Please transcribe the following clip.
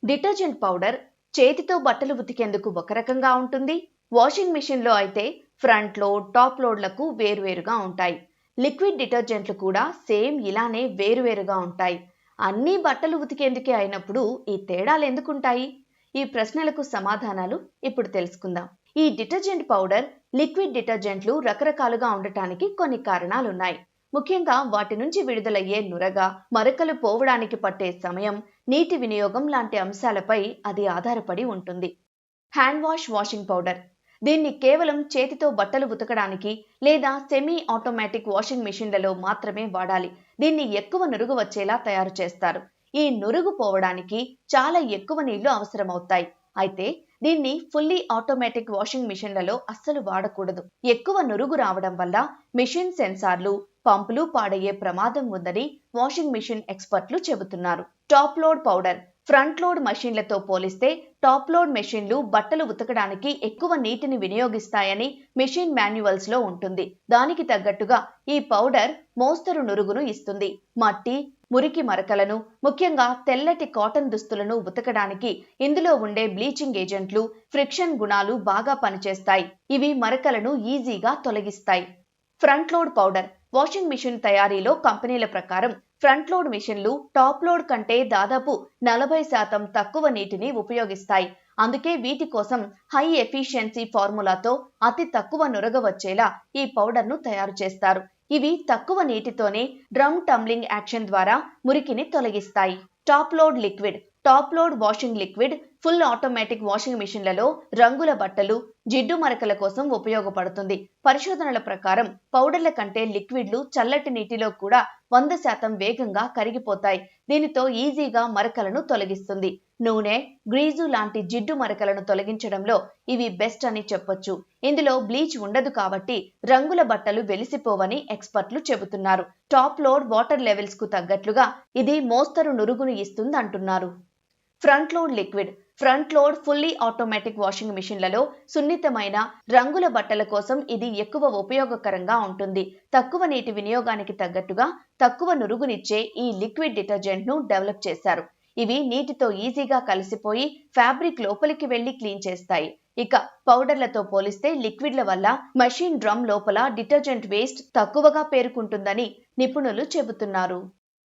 Detergent powder చేతితో బట్టలు ఉతికేందుకు ఒక రకంగా ఉంటుంది. వాషింగ్ మిషన్లో అయితే ఫ్రంట్ లోడ్, టాప్ లోడ్లకు వేరువేరుగా ఉంటాయి. లిక్విడ్ డిటర్జెంట్లు కూడా సేమ్ ఇలానే వేరువేరుగా ఉంటాయి. అన్నీ బట్టలు ఉతికేందుకే అయినప్పుడు ఈ తేడాలు ఎందుకుంటాయి? ఈ ప్రశ్నలకు సమాధానాలు ఇప్పుడు తెలుసుకుందాం. ఈ డిటర్జెంట్ పౌడర్, లిక్విడ్ డిటర్జెంట్లు రకరకాలుగా ఉండటానికి కొన్ని కారణాలున్నాయి. ముఖ్యంగా వాటి నుంచి విడుదలయ్యే నురగ, మరకలు పోవడానికి పట్టే సమయం, నీటి వినియోగం లాంటి అంశాలపై అది ఆధారపడి ఉంటుంది. Hand washing powder. దీన్ని కేవలం చేతితో బట్టలు ఉతకడానికి లేదా సెమీ ఆటోమేటిక్ వాషింగ్ మిషన్లలో మాత్రమే వాడాలి. దీన్ని ఎక్కువ నురుగు వచ్చేలా తయారు చేస్తారు. ఈ నురుగు పోవడానికి చాలా ఎక్కువ నీళ్లు అవసరమవుతాయి. అయితే దీన్ని ఫుల్లీ ఆటోమేటిక్ వాషింగ్ మిషన్లలో అస్సలు వాడకూడదు. ఎక్కువ నురుగు రావడం వల్ల మిషన్ సెన్సార్లు, పంపులు పాడయ్యే ప్రమాదం ఉందని వాషింగ్ మిషన్ ఎక్స్పర్ట్లు చెబుతున్నారు. Top load powder. Front load మెషిన్లతో పోలిస్తే టాప్ లోడ్ మెషిన్లు బట్టలు ఉతకడానికి ఎక్కువ నీటిని వినియోగిస్తాయని మిషన్ మాన్యువల్స్ లో ఉంటుంది. దానికి తగ్గట్టుగా ఈ పౌడర్ మోస్తరు నురుగును ఇస్తుంది. మట్టి, మురికి మరకలను, ముఖ్యంగా తెల్లటి కాటన్ దుస్తులను ఉతకడానికి ఇందులో ఉండే బ్లీచింగ్ ఏజెంట్లు, ఫ్రిక్షన్ గుణాలు బాగా పనిచేస్తాయి. ఇవి మరకలను ఈజీగా తొలగిస్తాయి. Front load powder. Washing machine తయారీలో కంపెనీల ప్రకారం ఫ్రంట్ లోడ్ మిషన్లు టాప్ లోడ్ కంటే దాదాపు 40% తక్కువ నీటిని ఉపయోగిస్తాయి. అందుకే వీటి కోసం హై ఎఫిషియన్సీ ఫార్ములాతో అతి తక్కువ నురగ వచ్చేలా ఈ పౌడర్ను తయారు చేస్తారు. ఇవి తక్కువ నీటితోనే డ్రమ్ టంబ్లింగ్ యాక్షన్ ద్వారా మురికిని తొలగిస్తాయి. Top load liquid. Top load washing liquid full automatic washing మిషన్లలో రంగుల బట్టలు, జిడ్డు మరకల కోసం ఉపయోగపడుతుంది. పరిశోధనల ప్రకారం పౌడర్ల కంటే లిక్విడ్లు చల్లటి నీటిలో కూడా 100% వేగంగా కరిగిపోతాయి. దీనితో ఈజీగా మరకలను తొలగిస్తుంది. నూనె, గ్రీజు లాంటి జిడ్డు మరకలను తొలగించడంలో ఇవి బెస్ట్ అని చెప్పొచ్చు. ఇందులో బ్లీచ్ ఉండదు కాబట్టి రంగుల బట్టలు వెలిసిపోవని ఎక్స్పర్ట్లు చెబుతున్నారు. టాప్ లోడ్ వాటర్ లెవెల్స్ కు తగ్గట్లుగా ఇది మోస్తరు నురుగును ఇస్తుంది అంటున్నారు. Front load liquid. Front load fully automatic washing మిషన్లలో సున్నితమైన రంగుల బట్టల కోసం ఇది ఎక్కువ ఉపయోగకరంగా ఉంటుంది. తక్కువ నీటి వినియోగానికి తగ్గట్టుగా తక్కువ నురుగునిచ్చే ఈ లిక్విడ్ డిటర్జెంట్ ను డెవలప్ చేశారు. ఇవి నీటితో ఈజీగా కలిసిపోయి ఫ్యాబ్రిక్ లోపలికి వెళ్లి క్లీన్ చేస్తాయి. ఇక పౌడర్లతో పోలిస్తే లిక్విడ్ల వల్ల మెషిన్ డ్రమ్ లోపల డిటర్జెంట్ వేస్ట్ తక్కువగా పేరుకుంటుందని నిపుణులు చెబుతున్నారు.